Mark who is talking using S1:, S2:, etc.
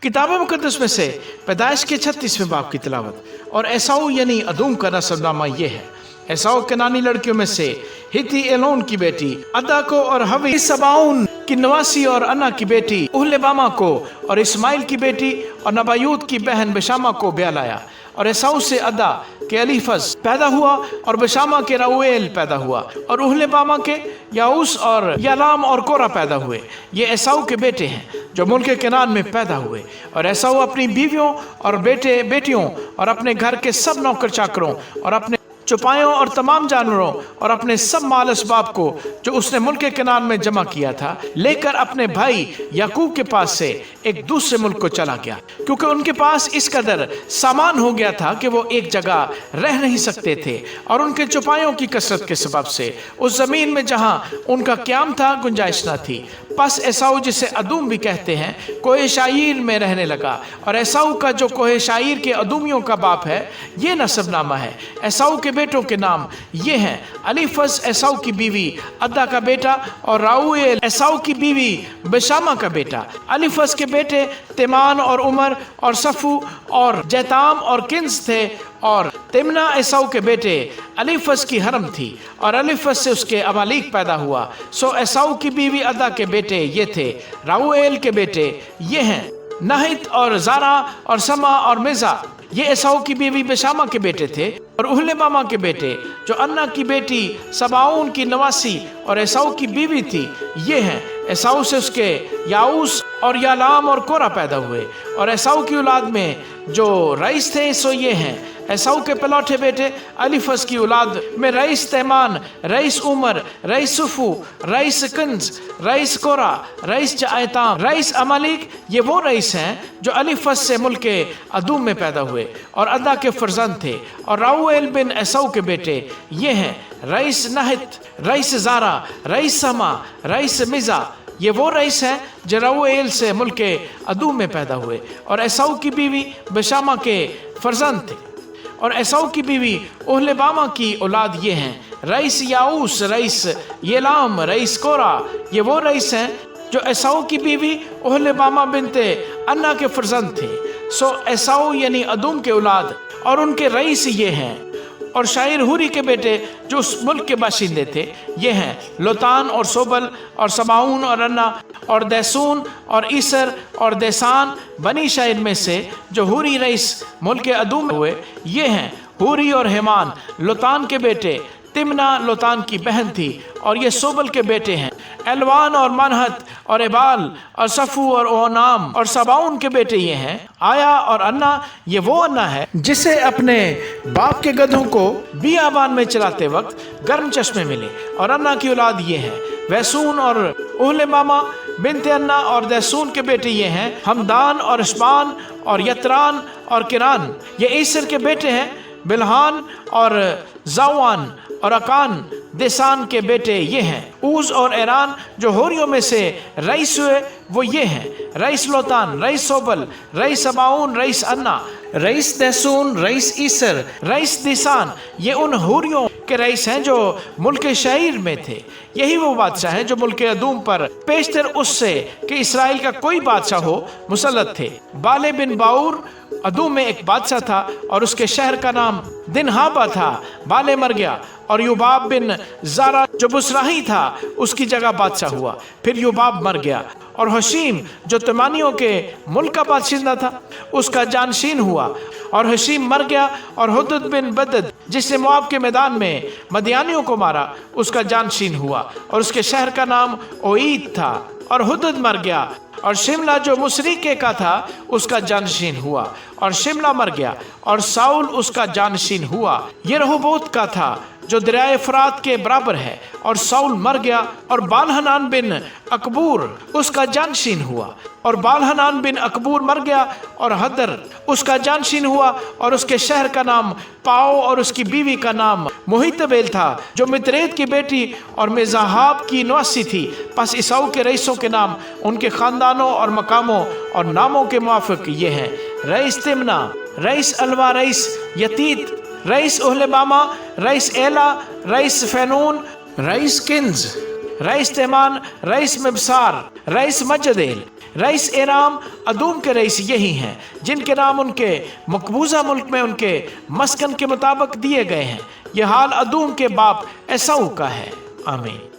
S1: किताब मुकद्दस में से पैदाइश के 36वें बाब की तिलावत। और एसाऊ यानी अदूम का नस्बनामा ये है। एसाऊ केनानी लड़कियों में से हिती एलोन की बेटी अदा को और हवी सबाउन की नवासी और अन्ना की बेटी उहलेबामा को और इस्माइल की बेटी और नबायूत की बहन बेशामा को ब्याह लाया। और एसाऊ से अदा के अलीफज पैदा हुआ और बेशामा के राउएल पैदा हुआ और उहलेबामा के याऊस और यालाम और कोरा पैदा हुए। ये एसाऊ के बेटे हैं जो मुल्क केनान में पैदा हुए। और एसाऊ अपनी बीवियों और बेटे बेटियों और अपने घर के सब नौकर चाकरों और अपने चौपायों और तमाम जानवरों और अपने सब माल असबाब को जो उसने मुल्क केनान में जमा किया था लेकर अपने भाई याकूब के पास से एक दूसरे मुल्क को चला गया, क्योंकि उनके पास इस कदर सामान हो गया था कि वो एक जगह रह नहीं सकते थे। और उनके चौपायों की कसरत के सबब से उस जमीन में जहां उनका क्याम था गुंजाइश न थी। पस एसाऊ, जिसे अदूम भी कहते हैं, कोहे शाईर में रहने लगा। और एसाऊ का जो कोहे शाईर के अदूमियों का बाप है ये नसबनामा है। एसाऊ के बेटों के नाम ये हैं: अलीफज एसाऊ की बीवी अद्दा का बेटा और राउएल एसाऊ की बीवी बेशामा का बेटा। अलीफज के बेटे तेमान और उमर और सफू और जैताम और किन्स थे। और तिमना एसाऊ के बेटे अलीफज की हरम थी और अलीफज से उसके अमालीक पैदा हुआ। सो एसाऊ की बीवी अद्दा के बेटे ये थे। राउएल के बेटे ये हैं नाहित और जारा और समा और मिजा। ये एसाऊ की बीवी बेशामा के बेटे थे। और उहलेबामा के बेटे जो अन्ना की बेटी सबाउन की नवासी और एसाऊ की बीवी थी ये हैं। एसाऊ से उसके याऊस और यालाम और कोरा पैदा हुए। और एसाऊ की औलाद में जो रईस थे सो ये हैं: एसाऊ के पलौठे बेटे अलीफज की औलाद में rice Teman, rice Umar, rice सुफू, rice कंज, रईस कोरा, रईस जैताम, रईस अमालिक। ये वो रईस हैं जो अलीफज से मुल्क अदूम में पैदा हुए और अदा के फर्जंद थे। और राउएल बिन एसाऊ के बेटे ये हैं: रईस नाहित, रईस जारा, रईस समा, रईस मिजा। ये वो रईस हैं जो राउएल से मुल्क अदूम में पैदा हुए और एसाऊ की बीवी बेशामा के फर्जंद थे। और एसाऊ की बीवी उहलेबामा की औलाद ये हैं: रईस याऊस, रईस येलाम, रईस कोरा। ये वो रईस हैं जो एसाऊ की बीवी उहलेबामा बिनते अन्ना के फर्जंद थे। सो एसाऊ यानी अदूम के औलाद और उनके रईस ये हैं। और शायर हुरी के बेटे जो उस मुल्क के बाशिंदे थे ये हैं: लोतान और सोबल और समाउन और अन्ना और दैसून और ईसर और देसान। बनी शायर में से जो हुरी रईस मुल्क अदूम हुए ये हैं: हुरी और हेमान। लोतान के बेटे तिमना लोतान की बहन थी। और ये सोबल के बेटे हैं: एलवान और मनहत और एबाल और सफू और ओनाम। और सबाउन के बेटे ये हैं: आया और अन्ना। ये वो अन्ना है जिसे अपने बाप के गधों को बियाबान में चलाते वक्त गर्म चश्मे मिले। और अन्ना की औलाद ये हैं: वैसून और उहलेबामा बिनते अन्ना। और दैसून के बेटे ये हैं: हमदान और अशबान और यत्रान और किरान। ये ईसर के बेटे हैं: बिलहान और जावान और अकान। देसान के बेटे ये हैं: ऊज और एरान। जो होरियों में से रईस हुए वो ये हैं: rice Lotan, rice सोबल, rice सबाउन, rice अन्ना, रईस दैसून, रईस ईसर, रईस दिसान। ये उन होरियों के रईस हैं जो मुल्क शाईर में थे। यही वो बादशाह हैं जो मुल्क अदूम पर पेशतर उससे कि इसराइल का कोई बादशाह हो मुसल्लत थे। बाले बिन बाऊर अदूम में एक बादशाह था और उसके शहर का नाम दिनहाबा था। बाले मर गया और युबाब बिन जारा जो बुसराही था उसकी जगह बादशाह हुआ। फिर युबाब मर गया और हशीम जो तमानियों के मुल्क का बादशिंदा था उसका जानशीन हुआ। और हशीम मर गया और हुदद बिन बदद जिसने मोआब के मैदान में मदियानियों को मारा उसका जानशीन हुआ और उसके शहर का नाम ओईद था। और हुदद मर गया और शिमला जो मुसरीके का था उसका जानशीन हुआ। और शिमला मर गया और साउल उसका जानशीन हुआ। ये रहोबोत का था जो दरियाए फरात के बराबर है। और साउल मर गया और बालहनान बिन अकबूर उसका जानशीन हुआ। और बालहनान बिन अकबूर मर गया और हदर उसका जानशीन हुआ। और उसके शहर का नाम पाओ और उसकी बीवी का नाम मोहितबेल था जो मित्रेद की बेटी और मेजाहाब की नवासी थी। पस ईसाऊ के रईसों के नाम उनके खानदानों और मकामों और नामों के मुआफिक ये हैं: रईस तिमना, रईस अलवा, रईस यतीत, रईस उहलेबामा, रईस एला, rice फैनून, rice किन्ज, rice Teman, rice मिबसार, rice मजदेल। رئیس ایرام ادوم کے رئیس یہی ہیں جن کے نام ان کے مقبوضہ ملک میں ان کے مسکن کے مطابق دیے گئے ہیں۔ یہ حال ادوم کے باپ ایساؤ کا ہے۔ آمین۔